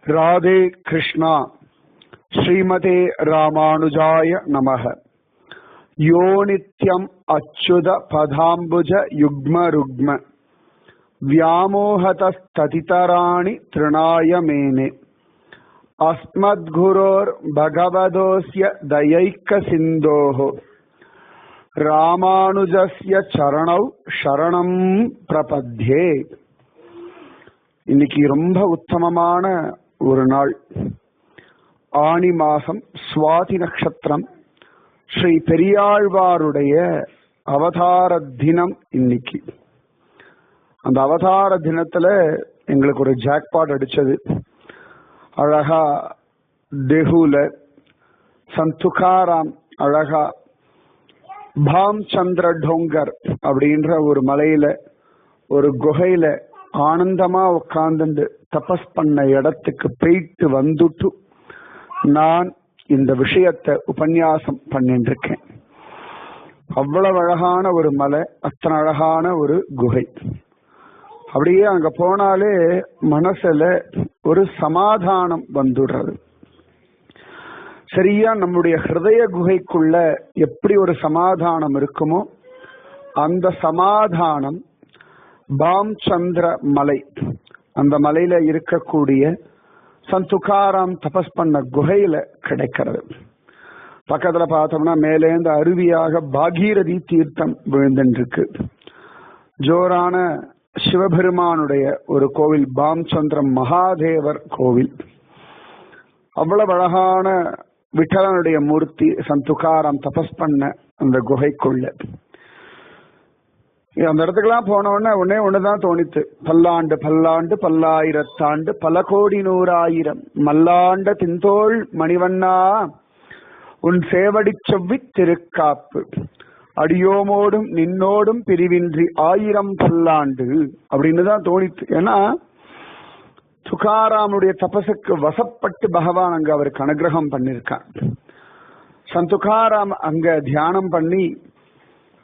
राधे कृष्णा श्रीमते रामानुजाय नमः। यो नित्यम् अच्युत पदाम्बुज युग्म रुग्म व्यामोहतस्ततितराणि तृणाय मेने अस्मद्गुरोर् भगवतोऽस्य दयैकसिन्धोः रामानुजस्य चरणौ शरणं प्रपद्ये। இன்னைக்கு ரொம்ப உத்தமமான ஒரு நாள். ஆனி மாசம் சுவாதி நட்சத்திரம். ஸ்ரீ பெரியாழ்வாருடைய அவதார தினம் இன்னைக்கு. அந்த அவதார தினத்துல எங்களுக்கு ஒரு ஜாக்பாட் அடிச்சது. அழகா தெஹுல சந்துகாராம் அழகா பாம் சந்திர டோங்கர் அப்படின்ற ஒரு மலையில ஒரு குகையில ஆனந்தமா உட்கார்ந்து தபஸ் பண்ண இடத்துக்கு போயிட்டு வந்துட்டு நான் இந்த விஷயத்தை உபன்யாசம் பண்ணிட்டு இருக்கேன். அவ்வளவு அழகான ஒரு மலை, அத்தனை அழகான ஒரு குகை. அப்படியே அங்க போனாலே மனசுல ஒரு சமாதானம் வந்துடுறது. சரியா நம்முடைய ஹிருதய குகைக்குள்ள எப்படி ஒரு சமாதானம் இருக்குமோ அந்த சமாதானம் பாம் சந்திர மலை, அந்த மலையில இருக்கக்கூடிய சந்துகாராம் தபஸ் பண்ண குகையில கிடைக்கிறது. பக்கத்துல பார்த்தோம்னா மேலேந்து அருவியாக பாகீரதி தீர்த்தம் விழுந்துருக்கு. ஜோரான சிவபெருமானுடைய ஒரு கோவில், பாம் சந்திர மகாதேவர் கோவில். அவ்வளவு அழகான விட்டலனுடைய மூர்த்தி சந்துகாராம் தபஸ் பண்ண அந்த குகைக்குள்ள. அந்த இடத்துக்கெல்லாம் போன உடனே ஒண்ணுதான் தோணித்து. பல்லாண்டு பல்லாண்டு பல்லாயிரத்தாண்டு பல கோடி நூறாயிரம் மல்லாண்ட தின்தோள் மணிவண்ணா உன் சேவடி செவ்வி திருக்காப்பு அடியோமோடும் நின்னோடும் பிரிவின்றி ஆயிரம் பல்லாண்டு அப்படின்னு தான் தோணித்து. ஏன்னா துகாராமுடைய தபசுக்கு வசப்பட்டு பகவான் அங்க அவருக்கு அனுகிரகம் பண்ணிருக்கான். சந்துகாராம் அங்க தியானம் பண்ணி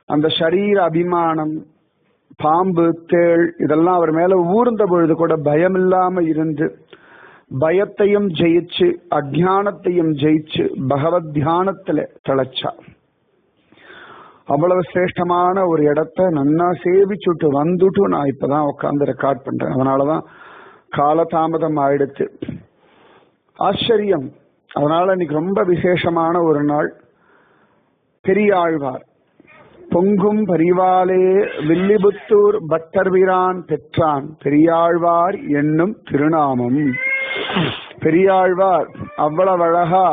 அந்த ஷரீர அபிமானம், பாம்பு, தேள் இதெல்லாம் அவர் மேல ஊர்ந்த பொழுது கூட பயம் இல்லாம இருந்து பயத்தையும் ஜெயிச்சு அஜானத்தையும் ஜெயிச்சு பகவத் தியானத்துல திளைச்சா. அவ்வளவு சிரேஷ்டமான ஒரு இடத்த நன்னா சேவிச்சுட்டு வந்துட்டு நான் இப்பதான் உட்கார்ந்து ரெக்கார்ட் பண்றேன். அதனாலதான் காலதாமதம் ஆயிடுச்சு. ஆச்சரியம். அதனால இன்னைக்கு ரொம்ப விசேஷமான ஒரு நாள். பெரியாழ்வார் பொங்கும் பரிவாலே வில்லிபுத்தூர் பட்டர்பிரான் பெற்றான் பெரியாழ்வார் என்னும் திருநாமம். பெரியாழ்வார் அவ்வளவு அழகா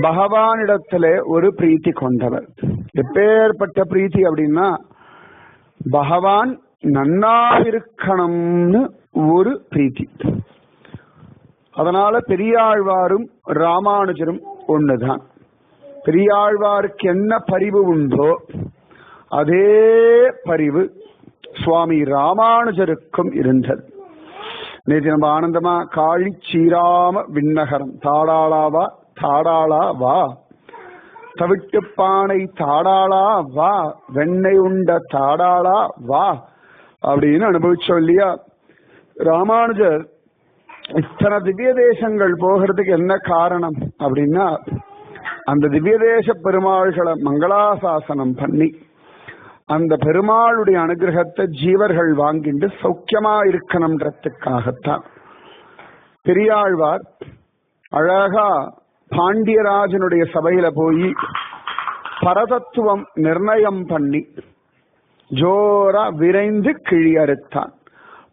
பகவானிடத்துல ஒரு பிரீத்தி கொண்டவர். எப்பேற்பட்ட பிரீத்தி அப்படின்னா பகவான் நன்னா இருக்கணும்னு ஒரு பிரீத்தி. அதனால பெரியாழ்வாரும் ராமானுஜரும் ஒண்ணுதான். பெரியாழ்வாருக்கு என்ன பரிவு உண்டோ அதே பரிவு சுவாமி ராமானுஜருக்கும் இருந்தது. நேற்று நம்ம ஆனந்தமா காழி சீராம விண்ணகரம் தாடாளாவா தாடாளா வா தவிட்டு பானை தாடாளா வா வெண்ணெய் உண்ட தாடாளா வா அப்படின்னு அனுபவிச்சோம் இல்லையா. ராமானுஜர் இத்தனை திவ்ய தேசங்கள் போகிறதுக்கு என்ன காரணம் அப்படின்னா அந்த திவ்ய தேச பெருமாள்களை மங்களாசாசனம் பண்ணி அந்த பெருமாளுடைய அனுகிரகத்தை ஜீவர்கள் வாங்கிட்டு சௌக்கியமா இருக்கணும்ன்றதுக்காகத்தான். பெரியாழ்வார் அழகா பாண்டியராஜனுடைய சபையில போய் பரதத்துவம் நிர்ணயம் பண்ணி ஜோரா விரைந்து கிழி அறுத்தான்.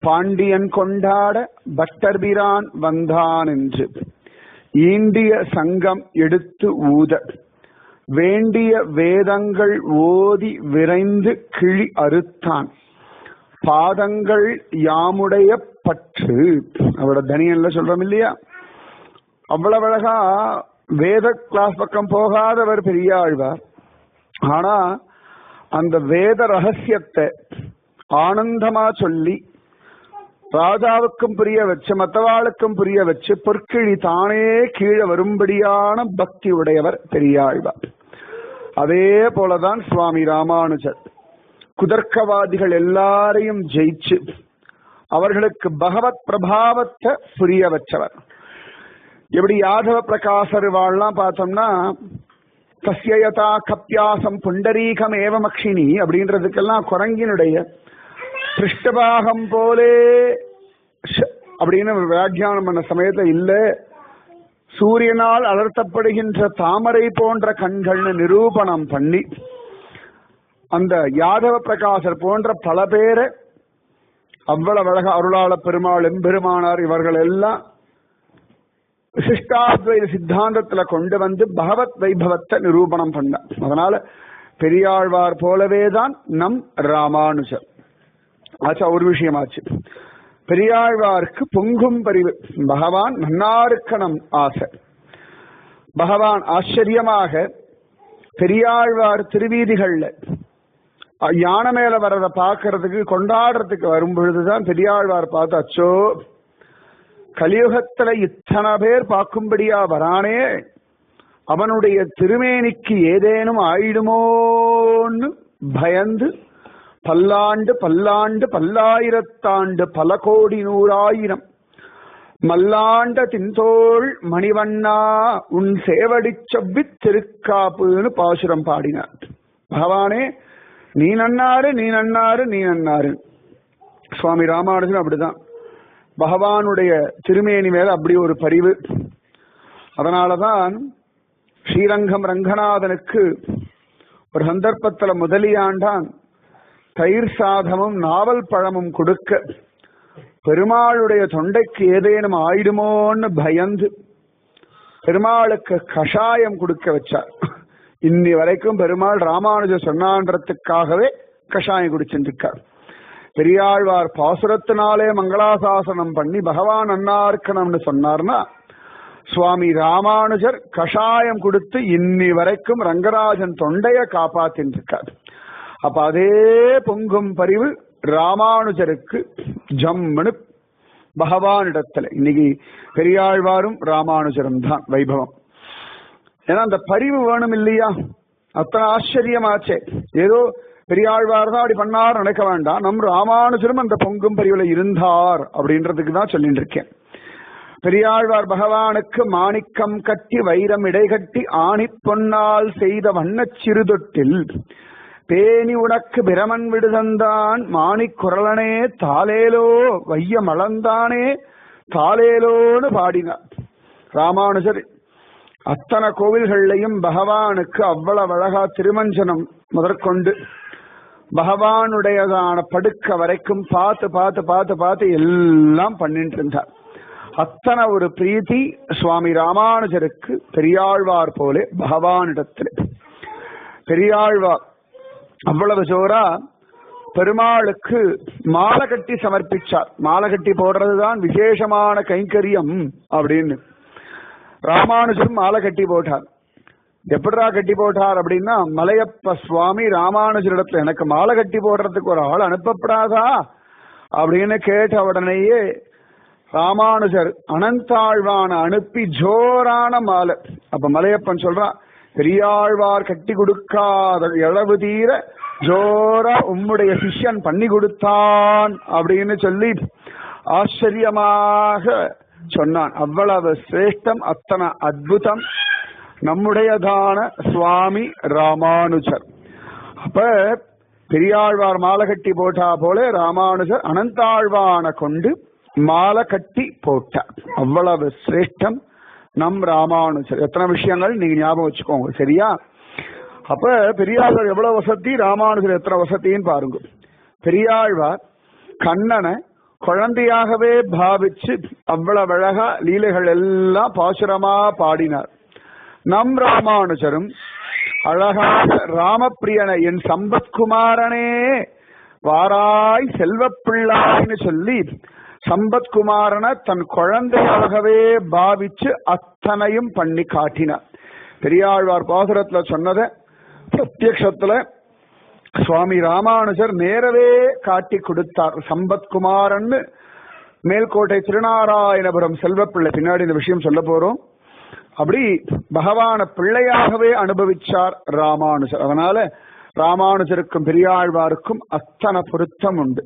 பாண்டியன் கொண்டாட பட்டர்பிரான் வந்தான் என்று ஈண்டிய சங்கம் எடுத்து ஊத வேண்டிய வேதங்கள் ஓதி விரைந்து கிழி அறுத்தான் பாதங்கள் யாமுடைய பற்று. அவரோட தனியன்ல சொல்றோம் இல்லையா. அவ்வளவு அழகா வேத கிளாஸ் பக்கம் போகாதவர் பெரியாழ்வார். ஆனா அந்த வேத ரகசியத்தை ஆனந்தமா சொல்லி ராஜாவுக்கும் புரிய வச்சு மற்றவாளுக்கும் புரிய வச்சு பொற்கிழி தானே கீழே வரும்படியான பக்தி உடையவர் பெரியாழ்வார். அதே போலதான் சுவாமி ராமானுஜர் குதர்க்கவாதிகள் எல்லாரையும் ஜெயிச்சு அவர்களுக்கு பகவத் பிரபாவத்தை புரிய வச்சவர். எப்படி யாதவ பிரகாசர் வாழலாம் பார்த்தோம்னா கஸ்யயதா கப்பியாசம் புண்டரீகம் ஏவமக்ஷினி அப்படின்றதுக்கெல்லாம் குரங்கினுடைய பிருஷ்டபாகம் போலே அப்படின்னு வியாக்கியானம் பண்ண சமயத்துல இல்ல, சூரியனால் அலர்த்தப்படுகின்ற தாமரை போன்ற கண்கள்னு நிரூபணம் பண்ணி அந்த யாதவ பிரகாசர் போன்ற பல பேரை அவ்வளவு அழக அருளாள பெருமாள் எம்பெருமானார் இவர்கள் எல்லாம் விசிஷ்டாத்வைத சித்தாந்தத்துல கொண்டு வந்து பகவத் வைபவத்தை நிரூபணம் பண்ண. அதனால பெரியாழ்வார் போலவேதான் நம் ராமானுஜர். ஆச்சா, ஒரு விஷயமாச்சு. பெரியாழ்வாருக்கு பொங்கும் பரிவு, பகவான் நன்னாருக்கணும் ஆசை. பகவான் ஆச்சரியமாக பெரியாழ்வார் திருவீதிகள்ல யானை மேல வர்றதை பார்க்கறதுக்கு கொண்டாடுறதுக்கு வரும் பொழுதுதான் பெரியாழ்வார் பார்த்து, அச்சோ கலியுகத்துல இத்தனை பேர் பார்க்கும்படியா வரானே, அவனுடைய திருமேனிக்கு ஏதேனும் ஆயிடுமோன்னு பயந்து பல்லாண்டு பல்லாண்டு பல்லாயிரத்தாண்டு பல கோடி நூறாயிரம் மல்லாண்ட தின்தோள் மணிவண்ணா உன் சேவடி செவ்வி திருக்காப்புன்னு பாசுரம் பாடினார். பகவானே நீ நன்னாரு நீ நன்னாரு நீ நன்னாரு. சுவாமி ராமானுஜன் அப்படிதான், பகவானுடைய திருமேனி மேல அப்படி ஒரு பரிவு. அதனாலதான் ஸ்ரீரங்கம் ரங்கநாதனுக்கு ஒரு சந்தர்ப்பத்துல முதலியாண்டான் தயிர் சாதமும் நாவல் பழமும் கொடுக்க பெருமாளுடைய தொண்டைக்கு ஏதேனும் ஆயிடுமோன்னு பயந்து பெருமாளுக்கு கஷாயம் கொடுக்க வச்சார். இன்னி வரைக்கும் பெருமாள் ராமானுஜர் சொன்னான்றதுக்காகவே கஷாயம் குடிச்சிருக்கார். பெரியாழ்வார் பாசுரத்தினாலே மங்களாசாசனம் பண்ணி பகவான் அன்னார்க்கணும்னு சொன்னார்னா சுவாமி ராமானுஜர் கஷாயம் கொடுத்து இன்னி வரைக்கும் ரங்கராஜன் தொண்டைய காப்பாத்தின்னு இருக்கார். அப்ப அதே பொங்கும் பரிவு ராமானுஜருக்கு ஜம்முன்னு பகவானிடத்துல. இன்னைக்கு பெரியாழ்வாரும் ராமானுஜரும் தான் வைபவம். ஏன்னா அந்த பரிவு வேணும் இல்லையா? அத்தனை ஆச்சரியமாச்சே. ஏதோ பெரியாழ்வார் தான் அப்படி பண்ணார் நினைக்க வேண்டாம், நம் ராமானுஜரும் அந்த பொங்கும் பரிவுல இருந்தார் அப்படின்றதுக்கு தான் சொல்லிட்டு இருக்கேன். பெரியாழ்வார் பகவானுக்கு மாணிக்கம் கட்டி வைரம் இடைகட்டி ஆணி பொன்னால் செய்த வண்ணச் சிறுதொட்டில் பேணி உனக்கு பிரமன் விடுதந்தான் மாணிக் குரலனே தாலேலோ வைய மலந்தானே தாலேலோன்னு பாடினார். ராமானுஜர் அத்தனை கோவில்கள்லையும் பகவானுக்கு அவ்வளவு அழகா திருமஞ்சனம் முதற்கொண்டு பகவானுடையதான படுக்க வரைக்கும் பார்த்து பார்த்து பார்த்து பார்த்து எல்லாம் பண்ணிட்டு இருந்தார். அத்தனை ஒரு பிரீத்தி சுவாமி ராமானுஜருக்கு பெரியாழ்வார் போலே பகவானிடத்தில். பெரியாழ்வார் அவ்வளவு ஜோரா பெருமாளுக்கு மாலை கட்டி சமர்ப்பிச்சார். மாலை கட்டி போடுறதுதான் விசேஷமான கைங்கரியம் அப்படின்னு. ராமானுஜரும் மாலை கட்டி போட்டார். எப்படா கட்டி போட்டார் அப்படின்னா, மலையப்ப சுவாமி ராமானுஜரிடத்துல எனக்கு மாலை கட்டி போடுறதுக்கு ஒரு ஆள் அனுப்பப்படாதா அப்படின்னு கேட்ட உடனேயே ராமானுஜர் அனந்தாழ்வான அனுப்பி ஜோரான மாலை. அப்ப மலையப்பன் சொல்றான், பெரியாழ்வார் கட்டி கொடுக்காத இளவு தீர ஜோரா உம்முடைய சிஷ்யன் பண்ணி கொடுத்தான் அப்படின்னு சொல்லி ஆச்சரியமாக சொன்னான். அவ்வளவு சிரேஷ்டம், அத்தனை அத்புதம் நம்முடையதான சுவாமி ராமானுஜர். அப்ப பெரியாழ்வார் மாலை கட்டி போட்டா போல ராமானுஜர் அனந்தாழ்வான கொண்டு மாலை கட்டி போட்டார். அவ்வளவு சிரேஷ்டம் நம் ராமானுஜர். எத்தனை விஷயங்கள் நீங்க ஞாபகம் வச்சுக்கோங்க, சரியா? அப்ப பெரியாழ்வார் எவ்வளவு வசதி, ராமானுஜர் எத்தனை வசதின்னு பாருங்க. பெரியாழ்வார் கண்ணனை குழந்தையாகவே பாவிச்சு அவ்வளவு அழகா லீலைகள் எல்லாம் பாசுரமா பாடினார். நம் ராமானுஜரும் அழகாக ராமப்பிரியனை என் சம்பத்குமாரனே வாராய் செல்வப்பிள்ளாய்னு சொல்லி சம்பத்குமாரனை தன் குழந்தையாகவே பாவிச்சு அத்தனையும் பண்ணி காட்டினார். பெரியாழ்வார் பாசுரத்துல சொன்னதை பிரத்யக்ஷத்துல சுவாமி ராமானுஜர் நேரவே காட்டி கொடுத்தார். சம்பத்குமாரன்னு மேல்கோட்டை திருநாராயணபுரம் செல்வப்பிள்ளை, பின்னாடி இந்த விஷயம் சொல்ல போறோம். அப்படி பகவான பிள்ளையாகவே அனுபவிச்சார் ராமானுஜர். அதனால ராமானுஜருக்கும் பெரியாழ்வாருக்கும் அத்தனை பொருத்தம் உண்டு.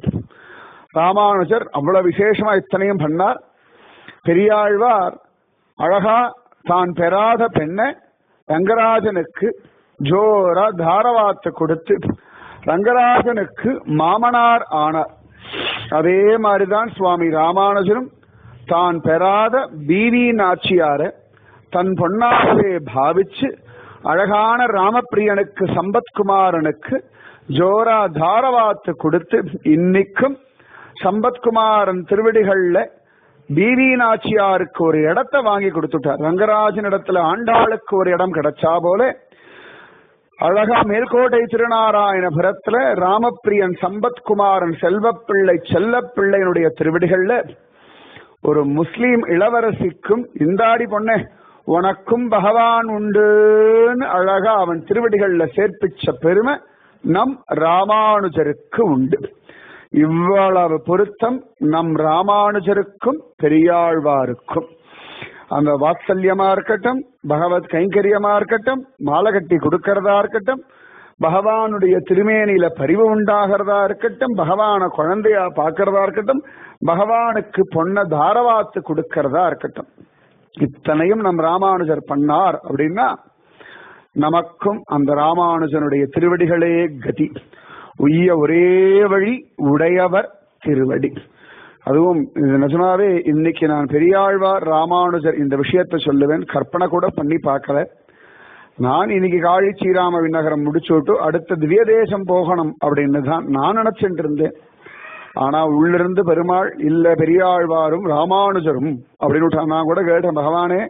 ராமானுஜர் அவ்வளவு விசேஷமா இத்தனையும் பண்ணார். பெரியாழ்வார் அழகா தான் பெறாத பெண்ணை ரங்கராஜனுக்கு ஜோரா தாரவாத்து கொடுத்து ரங்கராஜனுக்கு மாமனார் ஆனார். அதே மாதிரிதான் சுவாமி ராமானுஜரும் தான் பெறாத பிவி நாச்சியார தன் பொன்னாகவே பாவிச்சு அழகான ராமப்பிரியனுக்கு சம்பத்குமாரனுக்கு ஜோரா தாரவாத்து கொடுத்து இன்னைக்கும் சம்பத்குமாரன் திருவடிகள்ல பிவி நாச்சியாருக்கு ஒரு இடத்தை வாங்கி கொடுத்துட்டார். ரங்கராஜன் இடத்துல ஆண்டாளுக்கு ஒரு இடம் கிடைச்சா போல அழகா மேல்கோட்டை திருநாராயணபுரத்துல ராமப்பிரியன் சம்பத்குமாரன் செல்வப்பிள்ளை செல்லப்பிள்ளையினுடைய திருவடிகள்ல ஒரு முஸ்லீம் இளவரசிக்கும் இந்தாடி பொண்ணே உனக்கும் பகவான் உண்டுன்னு அழகா அவன் திருவடிகள்ல சேர்ப்பிச்ச பெருமை நம் ராமானுஜருக்கு உண்டு. இவ்வளவு பொருத்தம் நம் ராமானுஜருக்கும் பெரியாழ்வாருக்கும். அந்த வாத்சல்யமா இருக்கட்டும், பகவத் கைங்கரியமா இருக்கட்டும், மாலை கட்டி கொடுக்கறதா இருக்கட்டும், பகவானுடைய திருமேனியில பரிவு உண்டாகிறதா இருக்கட்டும், பகவான குழந்தையா பாக்கிறதா இருக்கட்டும், பகவானுக்கு பொன்ன தாரவாத்து கொடுக்கறதா இருக்கட்டும், இத்தனையும் நம் ராமானுஜர் பண்ணார் அப்படின்னா நமக்கும் அந்த ராமானுஜனுடைய திருவடிகளே கதி. உய்ய ஒரே வழி உடையவர் திருவடி. அதுவும் நிஜமாவே இன்னைக்கு நான் பெரியாழ்வார் ராமானுஜர் இந்த விஷயத்த சொல்லுவேன், கற்பனை கூட பண்ணி பார்க்கல. நான் இன்னைக்கு காழி ஸ்ரீராம விண்ணகரம் முடிச்சுட்டு அடுத்த திவ்ய தேசம் போகணும் அப்படின்னு தான் நான் நினைச்சிட்டு இருந்தேன். ஆனா உள்ளிருந்து பெருமாள் இல்ல பெரியாழ்வாரும் ராமானுஜரும் அப்படின்னு நான் கூட கேட்டேன், பகவானே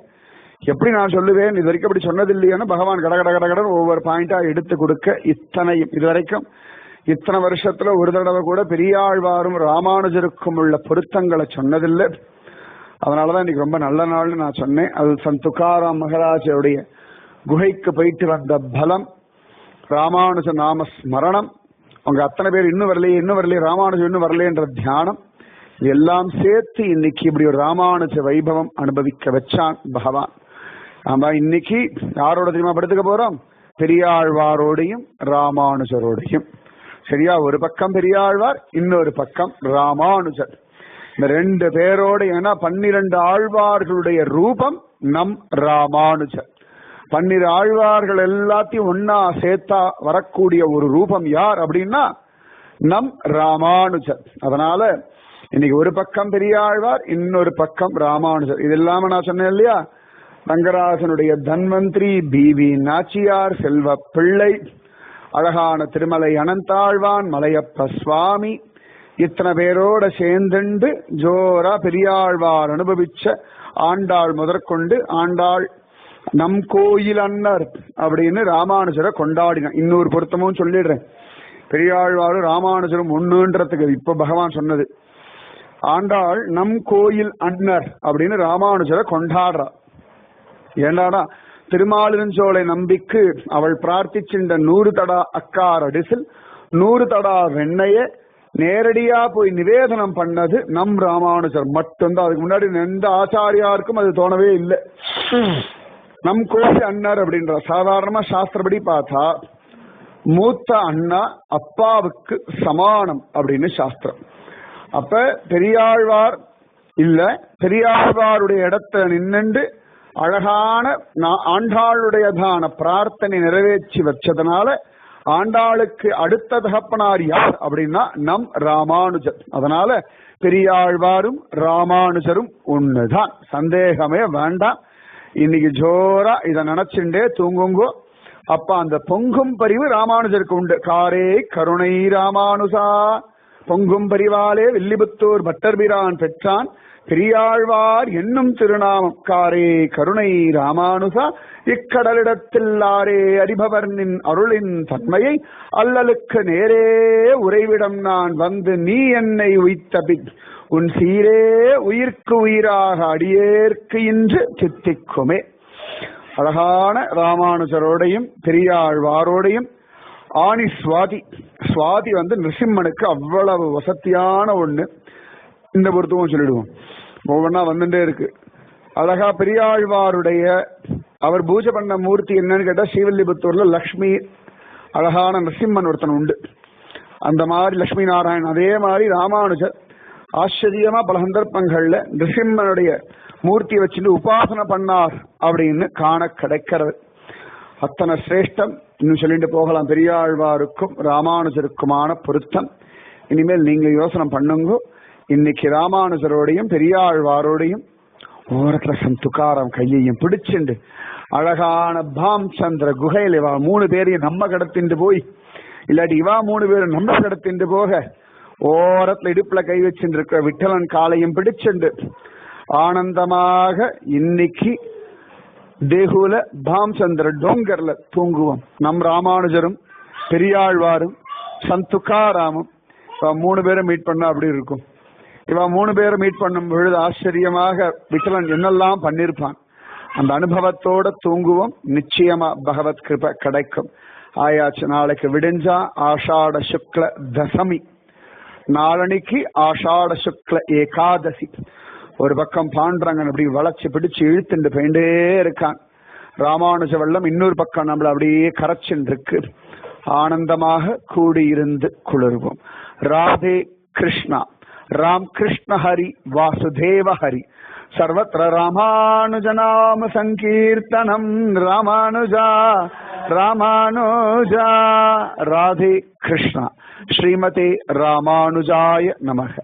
எப்படி நான் சொல்லுவேன், இது வரைக்கும் அப்படி சொன்னது இல்லையான்னு பகவான் கடகடன் ஒவ்வொரு பாயிண்டா எடுத்து கொடுக்க இத்தனையும் இது வரைக்கும் இத்தனை வருஷத்துல ஒரு தடவை கூட பெரியாழ்வாரும் ராமானுஜருக்கும் உள்ள பொருத்தங்களை சொன்னதில்லை. அதனாலதான் இன்னைக்கு ரொம்ப நல்ல நாள்னு நான் சொன்னேன். அது சந்த் துக்காராம் மகாராஜருடைய குகைக்கு போயிட்டு வந்த பலம், ராமானுஜ நாம ஸ்மரணம், அவங்க அத்தனை பேர் இன்னும் வரலையே ராமானுஜம் இன்னும் வரலையன்ற தியானம், எல்லாம் சேர்த்து இன்னைக்கு இப்படி ஒரு ராமானுஜ வைபவம் அனுபவிக்க வச்சான் பகவான். நாம இன்னைக்கு யாரோட தெரியுமா படுத்துக்க போறோம்? பெரியாழ்வாரோடையும் ராமானுஜரோடையும். சரியா? ஒரு பக்கம் பெரியாழ்வார், இன்னொரு பக்கம் ராமானுஜர். இந்த ரெண்டு பேரோட ஏன்னா 12 ஆழ்வார்களுடைய ரூபம் நம் ராமானுஜர். 12 ஆழ்வார்கள் எல்லாத்தையும் ஒன்னா சேர்த்தா வரக்கூடிய ஒரு ரூபம் யார் அப்படின்னா நம் ராமானுஜர். அதனால இன்னைக்கு ஒரு பக்கம் பெரியாழ்வார், இன்னொரு பக்கம் ராமானுஜர். இது இல்லாம நான் சொன்னேன் இல்லையா, ரங்கராஜனுடைய தன்வந்திரி, பிவி நாச்சியார், செல்வ பிள்ளை, அழகான திருமலை அனந்தாழ்வான், மலையப்ப சுவாமி, இத்தனை பேரோட சேர்ந்துண்டு ஜோரா பெரியாழ்வார் அனுபவிச்ச ஆண்டாள் முதற்கொண்டு ஆண்டாள் நம் கோயில் அன்னர் அப்படின்னு ராமானுஜரை கொண்டாடினான். இன்னொரு பொருத்தமும் சொல்லிடுறேன், பெரியாழ்வாரும் ராமானுஜரும் ஒண்ணுன்றதுக்கு இப்ப பகவான் சொன்னது. ஆண்டாள் நம் கோயில் அன்னர் அப்படின்னு ராமானுஜரை கொண்டாடுறா. ஏண்டாடா திருமாலிருஞ்சோலை நம்பிக்கு அவள் பிரார்த்திச்சின்ற 100 தடா அக்கார் அடிசில் 100 தடா வெண்ணைய நேரடியா போய் நிவேதனம் பண்ணது நம் ராமானுஜர் மட்டும்தான். அதுக்கு முன்னாடி எந்த ஆச்சாரியாருக்கும் அது தோணவே இல்லை. நம் கோயில் அண்ணர் அப்படின்ற சாதாரணமா சாஸ்திரப்படி பார்த்தா மூத்த அண்ணா அப்பாவுக்கு சமானம் அப்படின்னு சாஸ்திரம். அப்ப பெரியாழ்வார் இல்ல, பெரியாழ்வாருடைய இடத்துல நின்று அழகான ஆண்டாளுடையதான பிரார்த்தனை நிறைவேற்றி வச்சதுனால ஆண்டாளுக்கு அடுத்த தகப்பனார் யார் அப்படின்னா நம் ராமானுஜர். அதனால பெரியாழ்வாரும் ராமானுஜரும் ஒண்ணுதான், சந்தேகமே வேண்டாம். இன்னைக்கு ஜோரா இத நினைச்சுட்டே தூங்குங்கோ. அப்ப அந்த பொங்கும் பரிவு ராமானுஜருக்கு உண்டு. காரே கருணை ராமானுசா பொங்கும் பரிவாலே வில்லிபுத்தூர் பட்டர்பிரான் பெற்றான் பெரியாழ்வார் என்னும் திருநாமம். காரே கருணை ராமானுசா இக்கடலிடத்தில்லாரே அறிபவர் நின் அருளின் தன்மையை அல்லலுக்கு நேரே உறைவிடம் நான் வந்து நீ என்னை உய்த்தபின் உன் சீரே உயிர்க்கு உயிராக அடியேற்கு இன்று சித்திக்குமே. அழகான ராமானுஜரோடையும் பெரியாழ்வாரோடையும் ஆனி சுவாதி. சுவாதி நிருசிம்மனுக்கு அவ்வளவு வசதியான ஒண்ணு. இந்த பொருத்தமும் சொல்லிடுவோம், ஒவ்வொன்னா வந்துட்டே இருக்கு. அழகா பெரியாழ்வாருடைய அவர் பூஜை பண்ண மூர்த்தி என்னன்னு கேட்டா ஸ்ரீவில்லிபுத்தூர்ல லக்ஷ்மி அழகான நரசிம்மன் ஒருத்தன் உண்டு. அந்த மாதிரி லட்சுமி நாராயணன். அதே மாதிரி ராமானுஜர் ஆச்சரியமா பல சந்தர்ப்பங்கள்ல நிருசிம்மனுடைய மூர்த்தியை வச்சுட்டு உபாசனை பண்ணார் அப்படின்னு காண கிடைக்கிறது. அத்தனை சிரேஷ்டம். இன்னும் சொல்லிட்டு போகலாம். பெரியாழ்வாருக்கும் ராமானுஜருக்குமான பொருத்தம். இனிமேல் நீங்க யோசனை பண்ணுங்க. இன்னைக்கு ராமானுஜரோடையும் பெரியாழ்வாரோடையும் ஓரத்துல சந்துக்காரம் கையையும் பிடிச்சுண்டு அழகான பாம் சந்திர குகையில இவா 3 பேரையும் நம்ம கடத்திட்டு போய், இல்லாட்டி இவா 3 பேரும் நம்ம கடத்திட்டு போக, ஓரத்துல இடுப்புல கை வச்சுட்டு இருக்கிற விட்டலன் காலையும் பிடிச்சுண்டு ஆனந்தமாக இன்னைக்கு தேகுல பாம்சந்திர டோங்கர்ல தூங்குவோம். நம் ராமானுஜரும் பெரியாழ்வாரும் சந்துக்காராமும் 3 பேரை மீட் பண்ணா அப்படி இருக்கும். இவ 3 பேரை மீட் பண்ணும் பொழுது ஆச்சரியமாக விட்டலன் என்னெல்லாம் பண்ணிருப்பான். அந்த அனுபவத்தோட தூங்குவோம். நிச்சயமா பகவத் கிருபை கிடைக்கும். ஆயாச்சு. நாளைக்கு விடிஞ்சா ஆஷாட சுக்ல தசமி, நாளனைக்கு ஆஷாட சுக்ல ஏகாதசி. ஒரு பக்கம் பாண்டரங்கன் அப்படி வளைச்சு பிடிச்சு இழுத்துட்டு போயிட்டே இருக்கான். ராமானுஜ வெள்ளம் இன்னொரு பக்கம் நம்மள அப்படியே கரைச்சுட்டு இருக்கு. ஆனந்தமாக கூடியிருந்து குளிர்வோம். ராதே கிருஷ்ணா. ராம் கிருஷ்ண ஹரி வாசுதேவ ஹரி. சர்வத்ர ராமானுஜநாம சங்கீர்த்தனம். ராமானுஜா ராமானுஜா. ராதே கிருஷ்ணா. ஸ்ரீமதே ராமானுஜாய நமக.